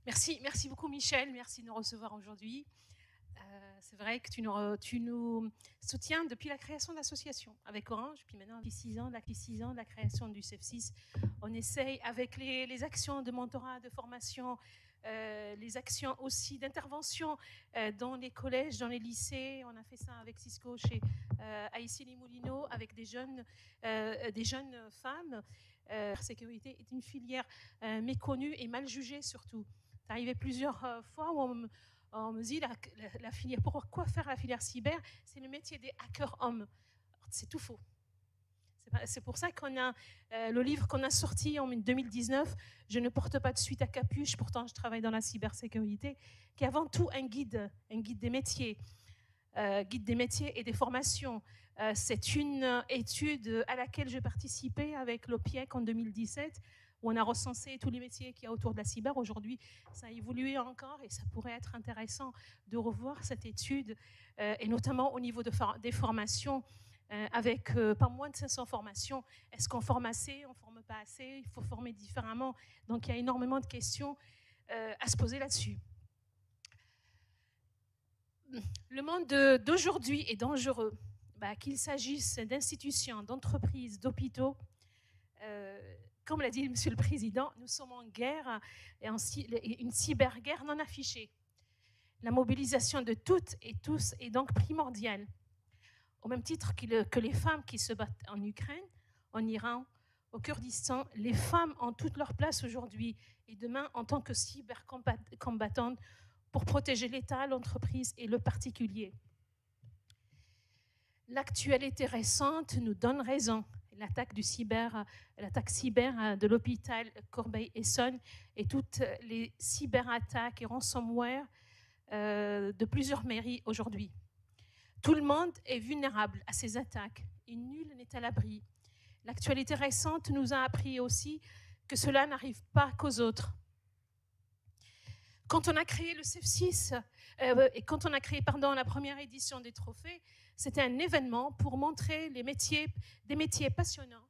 Merci beaucoup Michel, merci de nous recevoir aujourd'hui. C'est vrai que tu nous soutiens depuis la création de l'association avec Orange, puis maintenant depuis 6 ans, de la création du CEF6. On essaye avec les actions de mentorat, de formation, les actions aussi d'intervention dans les collèges, dans les lycées. On a fait ça avec Cisco chez Aïssé-les-Moulineaux, avec des jeunes femmes. La sécurité est une filière méconnue et mal jugée surtout. C'est arrivé plusieurs fois où on me dit la filière, pourquoi faire la filière cyber? C'est le métier des hackers hommes. C'est tout faux. C'est pour ça qu'on a le livre qu'on a sorti en 2019, Je ne porte pas de suite à capuche, pourtant je travaille dans la cybersécurité, qui est avant tout un guide des métiers. Guide des métiers et des formations. C'est une étude à laquelle j'ai participé avec l'OPIEC en 2017, où on a recensé tous les métiers qu'il y a autour de la cyber. Aujourd'hui, ça a évolué encore et ça pourrait être intéressant de revoir cette étude, et notamment au niveau des formations, avec pas moins de 500 formations. Est-ce qu'on forme assez? On ne forme pas assez? Il faut former différemment. Donc il y a énormément de questions à se poser là-dessus. Le monde d'aujourd'hui est dangereux, qu'il s'agisse d'institutions, d'entreprises, d'hôpitaux. Comme l'a dit Monsieur le Président, nous sommes en guerre, et une cyberguerre non affichée. La mobilisation de toutes et tous est donc primordiale. Au même titre que les femmes qui se battent en Ukraine, en Iran, au Kurdistan, les femmes ont toute leur place aujourd'hui et demain en tant que cybercombattantes pour protéger l'État, l'entreprise et le particulier. L'actualité récente nous donne raison. L'attaque cyber de l'hôpital Corbeil-Essonnes et toutes les cyberattaques et ransomware de plusieurs mairies aujourd'hui. Tout le monde est vulnérable à ces attaques et nul n'est à l'abri. L'actualité récente nous a appris aussi que cela n'arrive pas qu'aux autres. Quand on a créé le CEF6 et quand on a créé la première édition des trophées, c'était un événement pour montrer des métiers passionnants,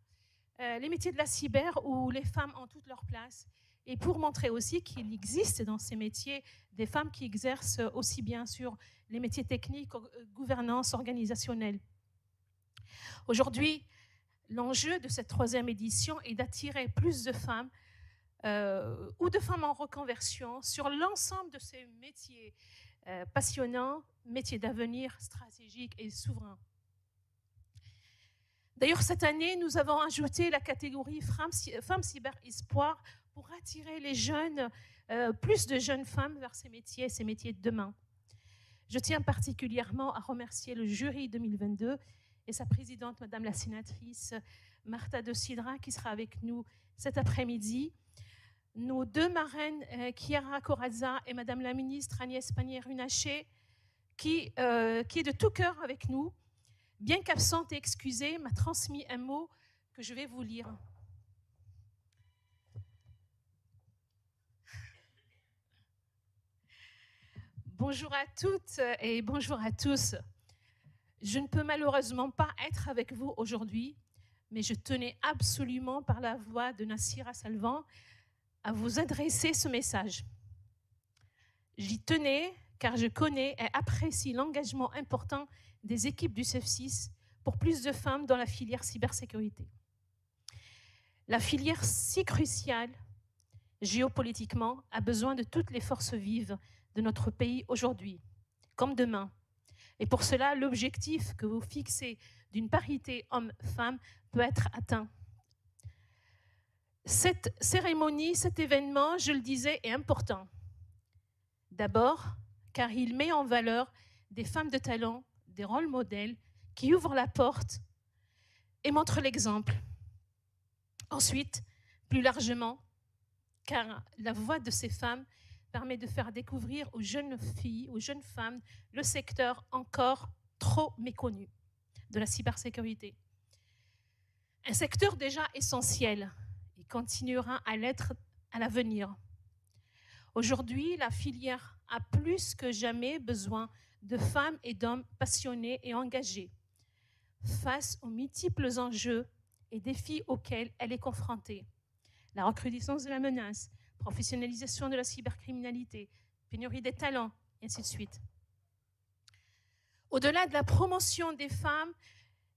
les métiers de la cyber où les femmes ont toute leur place, et pour montrer aussi qu'il existe dans ces métiers des femmes qui exercent aussi bien sûr les métiers techniques, gouvernance organisationnelle. Aujourd'hui, l'enjeu de cette 3e édition est d'attirer plus de femmes ou de femmes en reconversion sur l'ensemble de ces métiers passionnants, métiers d'avenir stratégiques et souverains. D'ailleurs, cette année, nous avons ajouté la catégorie Femmes Cyber Espoir pour attirer les jeunes, plus de jeunes femmes vers ces métiers de demain. Je tiens particulièrement à remercier le jury 2022 et sa présidente, Madame la sénatrice Martha de Sidra, qui sera avec nous cet après-midi. Nos 2 marraines, Chiara Corazza et Madame la ministre Agnès Pannier-Runacher, qui est de tout cœur avec nous, bien qu'absente et excusée, m'a transmis un mot que je vais vous lire. Bonjour à toutes et bonjour à tous. Je ne peux malheureusement pas être avec vous aujourd'hui, mais je tenais absolument par la voix de Nassira Salvan à vous adresser ce message. J'y tenais car je connais et apprécie l'engagement important des équipes du CEF6 pour plus de femmes dans la filière cybersécurité. La filière si cruciale, géopolitiquement, a besoin de toutes les forces vives de notre pays aujourd'hui, comme demain. Et pour cela, l'objectif que vous fixez d'une parité homme-femme peut être atteint. Cette cérémonie, cet événement, je le disais, est important. D'abord, car il met en valeur des femmes de talent, des rôles modèles qui ouvrent la porte et montrent l'exemple. Ensuite, plus largement, car la voix de ces femmes permet de faire découvrir aux jeunes filles, aux jeunes femmes, le secteur encore trop méconnu de la cybersécurité. Un secteur déjà essentiel et continuera à l'être à l'avenir. Aujourd'hui, la filière a plus que jamais besoin de femmes et d'hommes passionnés et engagés face aux multiples enjeux et défis auxquels elle est confrontée. La recrudescence de la menace, professionnalisation de la cybercriminalité, pénurie des talents, et ainsi de suite. Au-delà de la promotion des femmes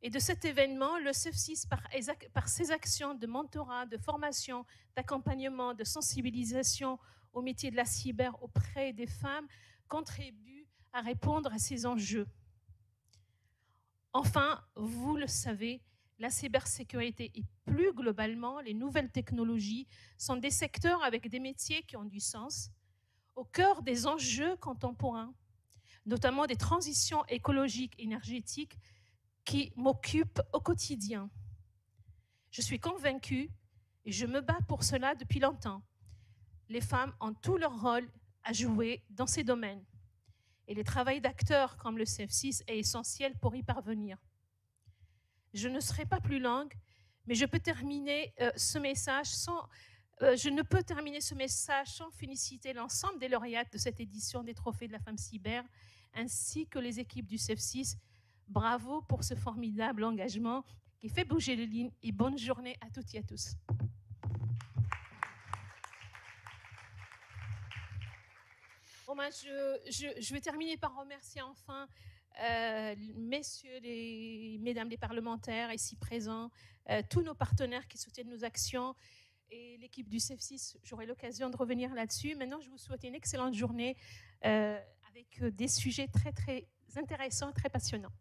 et de cet événement, le CEF6, par ses actions de mentorat, de formation, d'accompagnement, de sensibilisation au métier de la cyber auprès des femmes, contribue à répondre à ces enjeux. Enfin, vous le savez, la cybersécurité et plus globalement les nouvelles technologies sont des secteurs avec des métiers qui ont du sens, au cœur des enjeux contemporains, notamment des transitions écologiques et énergétiques qui m'occupent au quotidien. Je suis convaincue, et je me bats pour cela depuis longtemps, les femmes ont tout leur rôle à jouer dans ces domaines. Et le travail d'acteurs comme le CEF6 est essentiel pour y parvenir. Je ne serai pas plus longue, mais je ne peux terminer ce message sans féliciter l'ensemble des lauréates de cette édition des Trophées de la femme cyber, ainsi que les équipes du CEF6. Bravo pour ce formidable engagement qui fait bouger les lignes et bonne journée à toutes et à tous. Bon, ben, je vais terminer par remercier enfin mesdames les parlementaires ici présents, tous nos partenaires qui soutiennent nos actions et l'équipe du CEF6. J'aurai l'occasion de revenir là-dessus. Maintenant, je vous souhaite une excellente journée avec des sujets très, très intéressants, très passionnants.